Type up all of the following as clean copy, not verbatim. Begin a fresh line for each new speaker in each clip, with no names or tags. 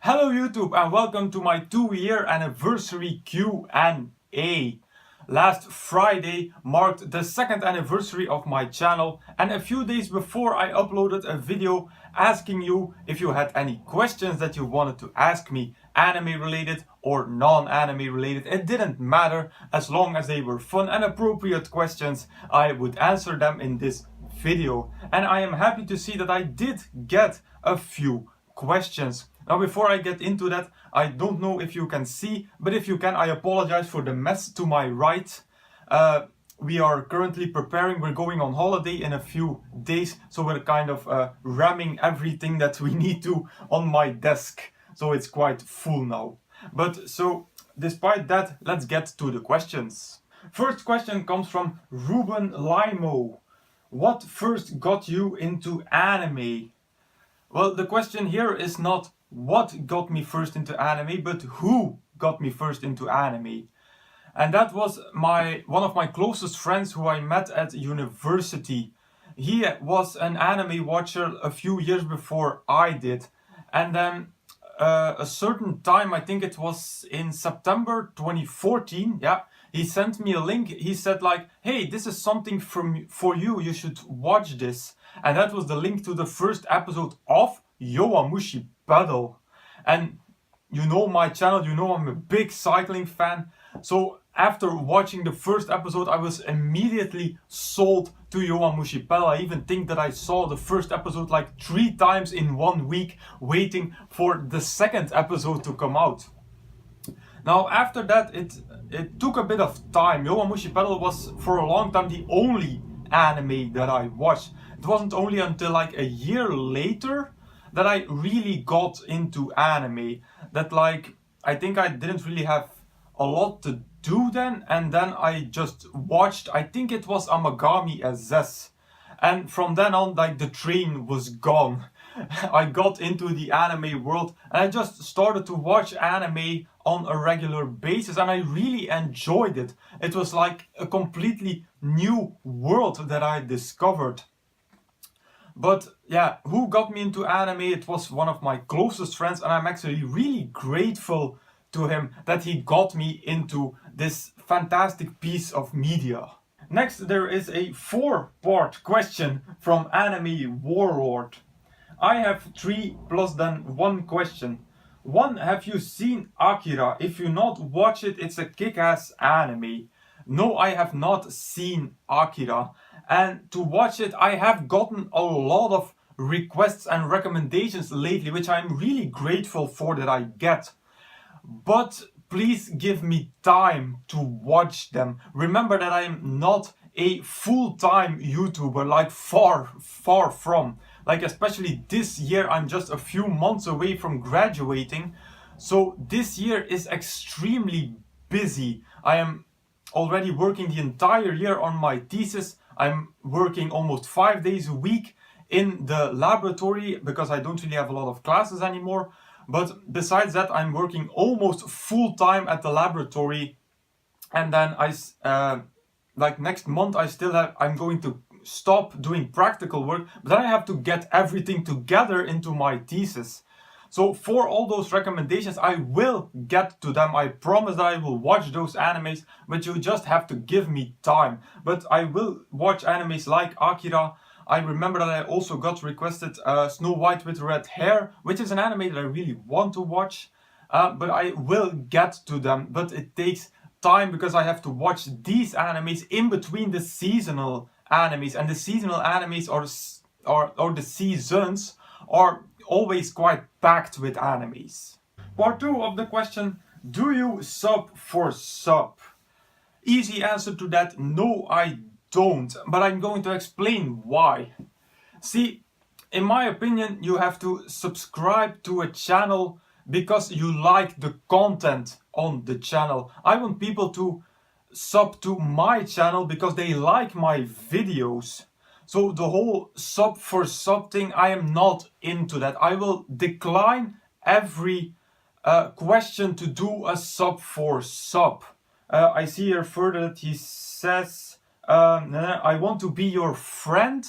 Hello YouTube and welcome to my 2-year anniversary Q&A. Last Friday marked the 2nd anniversary of my channel, and a few days before I uploaded a video asking you if you had any questions that you wanted to ask me, anime related or non-anime related. It didn't matter, as long as they were fun and appropriate questions, I would answer them in this video. And I am happy to see that I did get a few questions. Now, before I get into that, I don't know if you can see, but if you can, I apologize for the mess to my right. We are currently preparing, we're going on holiday in a few days, so we're kind of ramming everything that we need to on my desk, so it's quite full now. But so, despite that, let's get to the questions. First question comes from Ruben Limo. What first got you into anime? Well, the question here is not what got me first into anime, but who got me first into anime. And that was one of my closest friends who I met at university. He was an anime watcher a few years before I did. And then a certain time, I think it was in September 2014, he sent me a link. He said like, hey, this is something for you, you should watch this. And that was the link to the first episode of Yowamushi Pedal. And you know my channel, you know I'm a big cycling fan. So after watching the first episode, I was immediately sold to Yowamushi Pedal. I even think that I saw the first episode like 3 times in 1 week, waiting for the second episode to come out. Now after that, it took a bit of time. Yowamushi Pedal was for a long time the only anime that I watched. It wasn't only until like a year later that I really got into anime. That like, I think I didn't really have a lot to do then, and then I just watched, I think it was Amagami SS. And from then on, like, the train was gone. I got into the anime world and I just started to watch anime on a regular basis, and I really enjoyed it. It was like a completely new world that I discovered. But yeah, who got me into anime? It was one of my closest friends, and I'm actually really grateful to him that he got me into this fantastic piece of media. Next, there is a 4-part question from Anime Warlord. I have 3 plus then 1 question. 1, have you seen Akira? If you not watch it, it's a kick-ass anime. No, I have not seen Akira. And to watch it, I have gotten a lot of requests and recommendations lately, which I'm really grateful for that I get. But please give me time to watch them. Remember that I am not a full-time YouTuber, like far from. Like, especially this year, I'm just a few months away from graduating. So this year is extremely busy. I am already working the entire year on my thesis. I'm working almost 5 days a week in the laboratory because I don't really have a lot of classes anymore. But besides that, I'm working almost full time at the laboratory. And then like next month, I'm going to stop doing practical work, but then I have to get everything together into my thesis. So for all those recommendations, I will get to them. I promise that I will watch those animes, but you just have to give me time. But I will watch animes like Akira. I remember that I also got requested Snow White with Red Hair, which is an anime that I really want to watch. But I will get to them. But it takes time because I have to watch these animes in between the seasonal animes. And the seasonal animes or the seasons are always quite packed with animes. Part 2 of the question, do you sub for sub? Easy answer to that, no I don't, but I'm going to explain why. See, in my opinion, you have to subscribe to a channel because you like the content on the channel. I want people to sub to my channel because they like my videos. So the whole sub for sub thing, I am not into that. I will decline every question to do a sub for sub. I see here further that he says, I want to be your friend.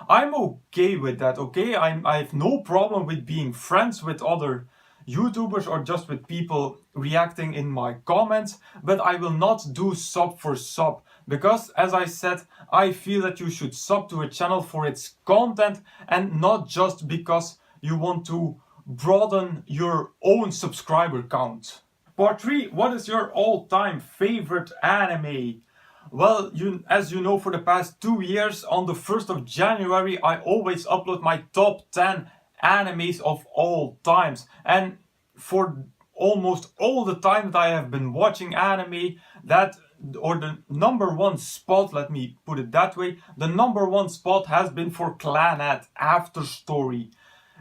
I'm okay with that, okay? I have no problem with being friends with other YouTubers or just with people reacting in my comments, but I will not do sub for sub because, as I said, I feel that you should sub to a channel for its content and not just because you want to broaden your own subscriber count. Part 3. What is your all-time favorite anime? Well, as you know, for the past 2 years, on the 1st of January, I always upload my top 10 animes of all times. And for almost all the time that I have been watching anime, the number one spot, let me put it that way, the number one spot has been for Clannad After Story.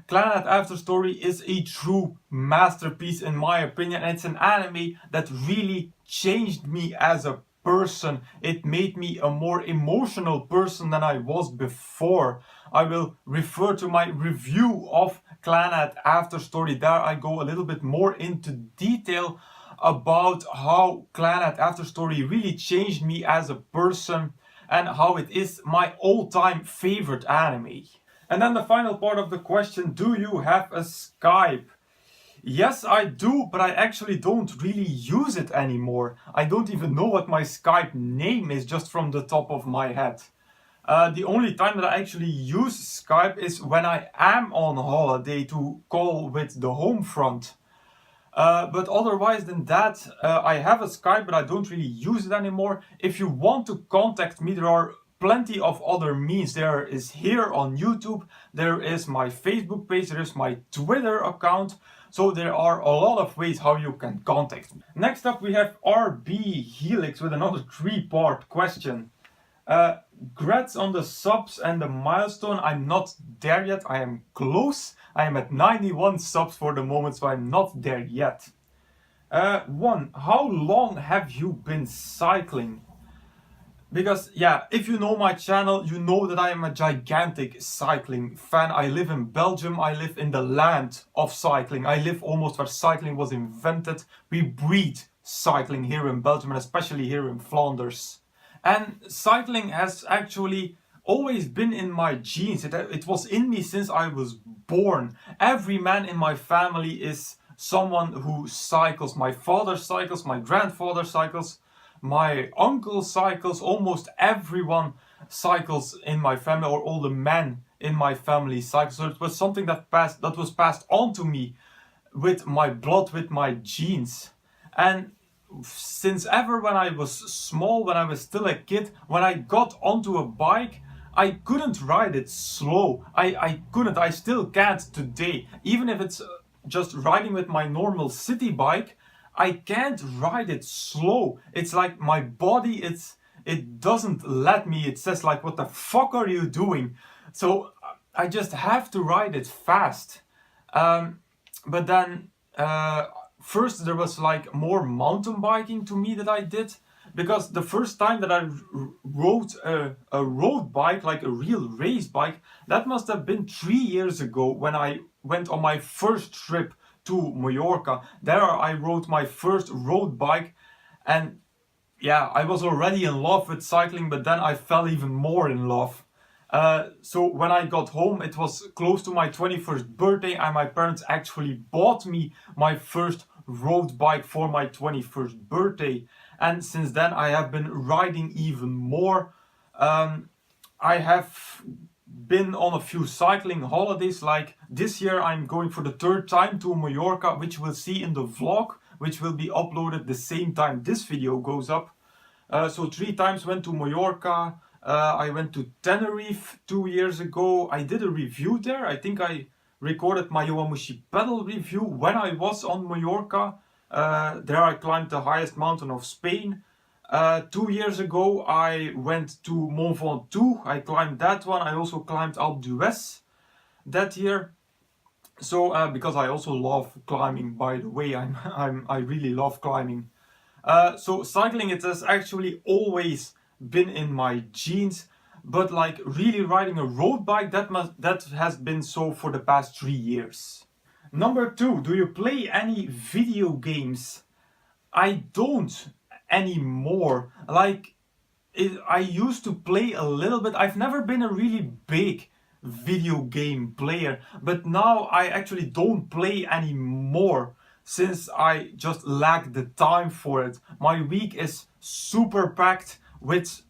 Clannad After Story is a true masterpiece in my opinion, and it's an anime that really changed me as a person. It made me a more emotional person than I was before. I will refer to my review of Clannad After Story. There I go a little bit more into detail about how Clannad After Story really changed me as a person and how it is my all-time favorite anime. And then the final part of the question, do you have a Skype? Yes, I do, but I actually don't really use it anymore. I don't even know what my Skype name is just from the top of my head. The only time that I actually use Skype is when I am on holiday to call with the home front. But otherwise than that, I have a Skype, but I don't really use it anymore. If you want to contact me, there are plenty of other means. There is here on YouTube, there is my Facebook page, there is my Twitter account. So there are a lot of ways how you can contact me. Next up we have RB Helix with another 3-part question. Congrats on the subs and the milestone. I'm not there yet, I am close. I am at 91 subs for the moment, so I'm not there yet. 1. How long have you been cycling? Because, yeah, if you know my channel, you know that I am a gigantic cycling fan. I live in Belgium, I live in the land of cycling. I live almost where cycling was invented. We breed cycling here in Belgium, and especially here in Flanders. And cycling has actually always been in my genes. It was in me since I was born. Every man in my family is someone who cycles. My father cycles, my grandfather cycles, my uncle cycles, almost everyone cycles in my family, or all the men in my family cycle. So it was something that was passed on to me with my blood, with my genes. And since ever, when I was small, when I was still a kid, when I got onto a bike, I couldn't ride it slow. I couldn't, I still can't today. Even if it's just riding with my normal city bike, I can't ride it slow. It's like my body, it doesn't let me. It says like, what the fuck are you doing? So I just have to ride it fast. But then first there was like more mountain biking to me that I did. Because the first time that I rode a road bike, like a real race bike, that must have been 3 years ago when I went on my first trip to Mallorca. There I rode my first road bike, and yeah, I was already in love with cycling, but then I fell even more in love. So when I got home, it was close to my 21st birthday, and my parents actually bought me my first road bike for my 21st birthday. And since then I have been riding even more. I have been on a few cycling holidays, like this year I'm going for the 3rd time to Mallorca, which we'll see in the vlog, which will be uploaded the same time this video goes up. So 3 times went to Mallorca. I went to Tenerife 2 years ago. I did a review there. I think I recorded my Yowamushi pedal review when I was on Mallorca. There I climbed the highest mountain of Spain. 2 years ago I went to Mont Ventoux. I climbed that one. I also climbed Alpe d'Huez that year. So because I also love climbing, by the way, I really love climbing. So cycling, it has actually always been in my genes, but like really riding a road bike, that has been so for the past 3 years. Number 2, do you play any video games? I don't anymore. Like, I used to play a little bit. I've never been a really big video game player, but now I actually don't play anymore since I just lack the time for it. My week is super packed with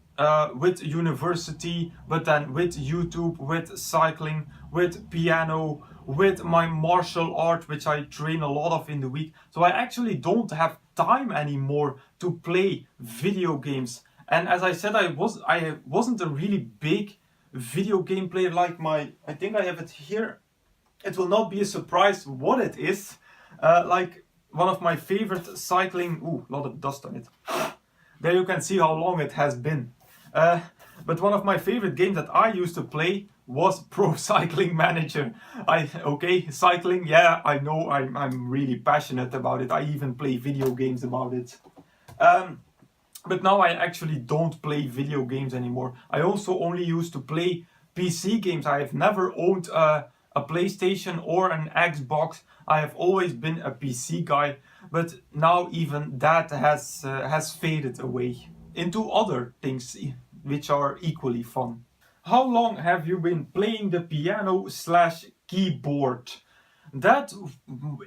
university, but then with YouTube, with cycling, with piano, with my martial art, which I train a lot of in the week. So I actually don't have time anymore to play video games. And as I said, I wasn't a really big video game player. Like I think I have it here. It will not be a surprise what it is. Like one of my favorite cycling. Ooh, a lot of dust on it. There you can see how long it has been. But one of my favorite games that I used to play was Pro Cycling Manager. Cycling, yeah, I know I'm really passionate about it. I even play video games about it. But now I actually don't play video games anymore. I also only used to play PC games. I have never owned a PlayStation or an Xbox. I have always been a PC guy, but now even that has faded away into other things which are equally fun. How long have you been playing the piano/keyboard? That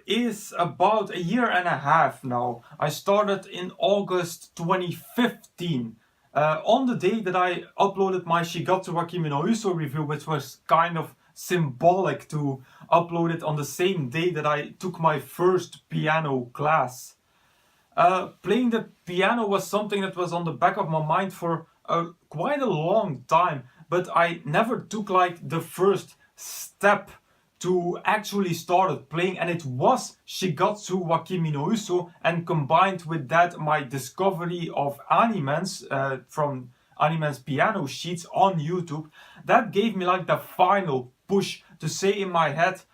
is about a year and a half now. I started in August 2015. On the day that I uploaded my Shigatsu wa Kimi no Uso review, which was kind of symbolic to upload it on the same day that I took my first piano class. Playing the piano was something that was on the back of my mind for quite a long time, but I never took like the first step to actually start playing, and it was Shigatsu wa Kimi no Uso, and combined with that my discovery of Animens from Animens piano sheets on YouTube, that gave me like the final push to say in my head,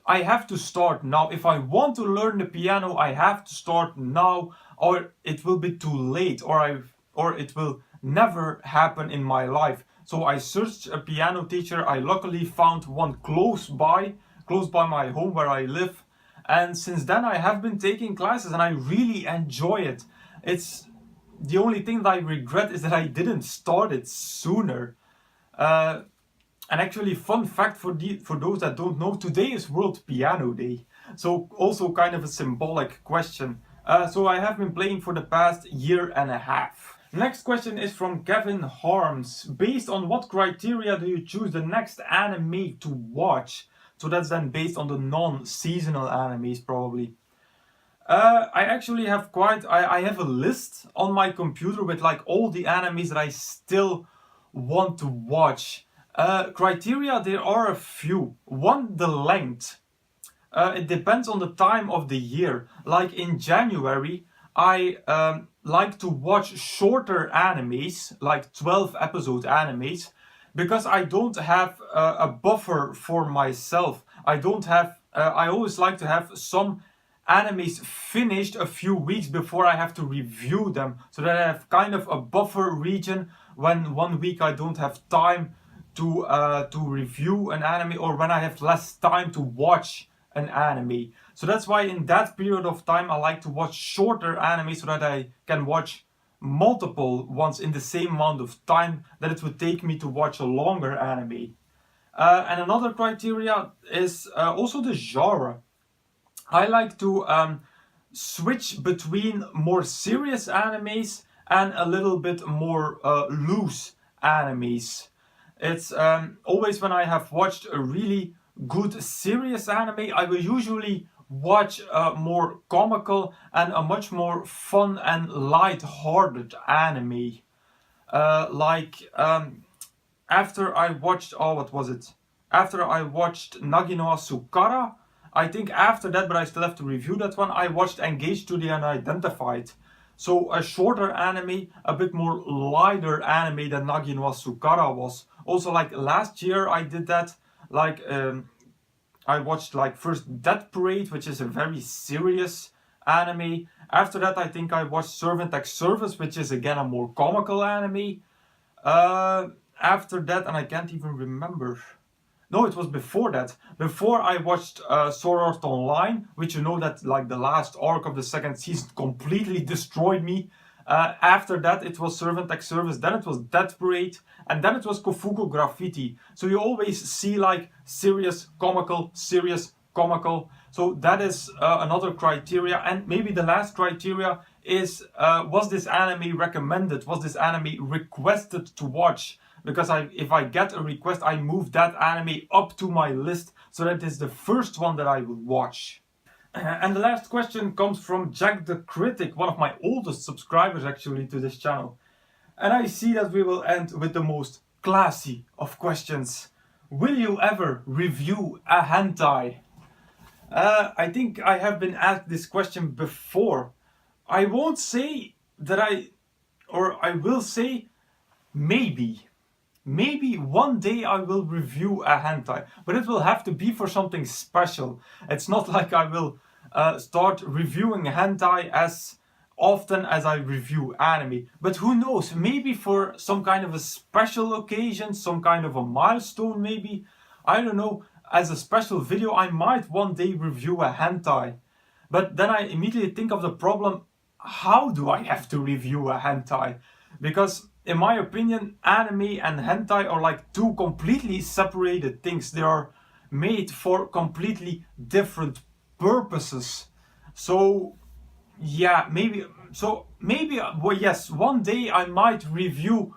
I have to start now. If I want to learn the piano, I have to start now, or it will be too late, or it will never happen in my life. So I searched a piano teacher. I luckily found one close by my home where I live. And since then I have been taking classes and I really enjoy it. It's the only thing that I regret is that I didn't start it sooner. And actually, fun fact for those that don't know, today is World Piano Day. So also kind of a symbolic question. So I have been playing for the past year and a half. Next question is from Kevin Harms. Based on what criteria do you choose the next anime to watch? So that's then based on the non-seasonal animes probably. I actually have I have a list on my computer with like all the animes that I still want to watch. Criteria, there are a few. One, the length. It depends on the time of the year. Like in January, I like to watch shorter animes, like 12 episode animes, because I don't have a buffer for myself. I always like to have some animes finished a few weeks before I have to review them, so that I have kind of a buffer region when one week I don't have time to review an anime, or when I have less time to watch an anime. So that's why in that period of time I like to watch shorter anime, so that I can watch multiple ones in the same amount of time that it would take me to watch a longer anime. And another criteria is also the genre. I like to switch between more serious animes and a little bit more loose animes. It's always when I have watched a really good serious anime, I will usually watch a more comical and a much more fun and light-hearted anime. After I watched, After I watched Nagi no Asukara, I think after that, but I still have to review that one, I watched Engaged to the Unidentified. So a shorter anime, a bit more lighter anime than Nagi no Asukara was. Also, like last year I did that, I watched like first Death Parade, which is a very serious anime. After that I think I watched Servant X Service, which is again a more comical anime. After that, and I can't even remember. No, it was before that. Before I watched Sword Art Online, which you know that like the last arc of the second season completely destroyed me. After that, it was Servant Tech Service, then it was Death Parade, and then it was Kofuku Graffiti. So you always see like serious, comical, serious, comical. So that is another criteria. And maybe the last criteria is, was this anime recommended? Was this anime requested to watch? Because if I get a request, I move that anime up to my list so that is the first one that I will watch. And the last question comes from Jack the Critic, one of my oldest subscribers actually to this channel. And I see that we will end with the most classy of questions. Will you ever review a hentai? I think I have been asked this question before. I won't say that I will say maybe. Maybe one day I will review a hentai, but it will have to be for something special. It's not like I will start reviewing hentai as often as I review anime. But who knows, maybe for some kind of a special occasion, some kind of a milestone maybe. I don't know, as a special video I might one day review a hentai. But then I immediately think of the problem, how do I have to review a hentai? Because in my opinion, anime and hentai are like two completely separated things. They are made for completely different purposes. So yeah, maybe well, yes, one day I might review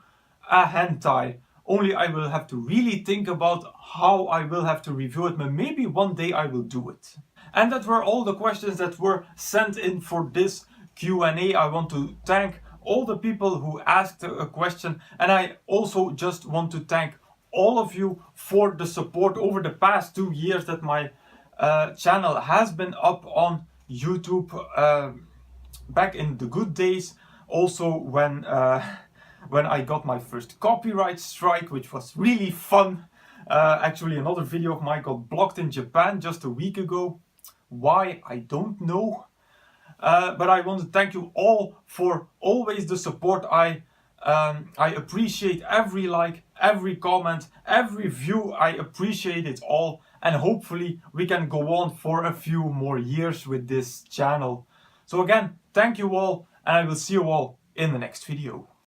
a hentai. Only I will have to really think about how I will have to review it, but maybe one day I will do it. And that were all the questions that were sent in for this Q&A. I want to thank all the people who asked a question, and I also just want to thank all of you for the support over the past 2 years that my channel has been up on YouTube, back in the good days, also when I got my first copyright strike, which was really fun. Actually, another video of mine got blocked in Japan just a week ago. Why? I don't know. But I want to thank you all for always the support. I appreciate every like, every comment, every view. I appreciate it all, and hopefully we can go on for a few more years with this channel. So again, thank you all, and I will see you all in the next video.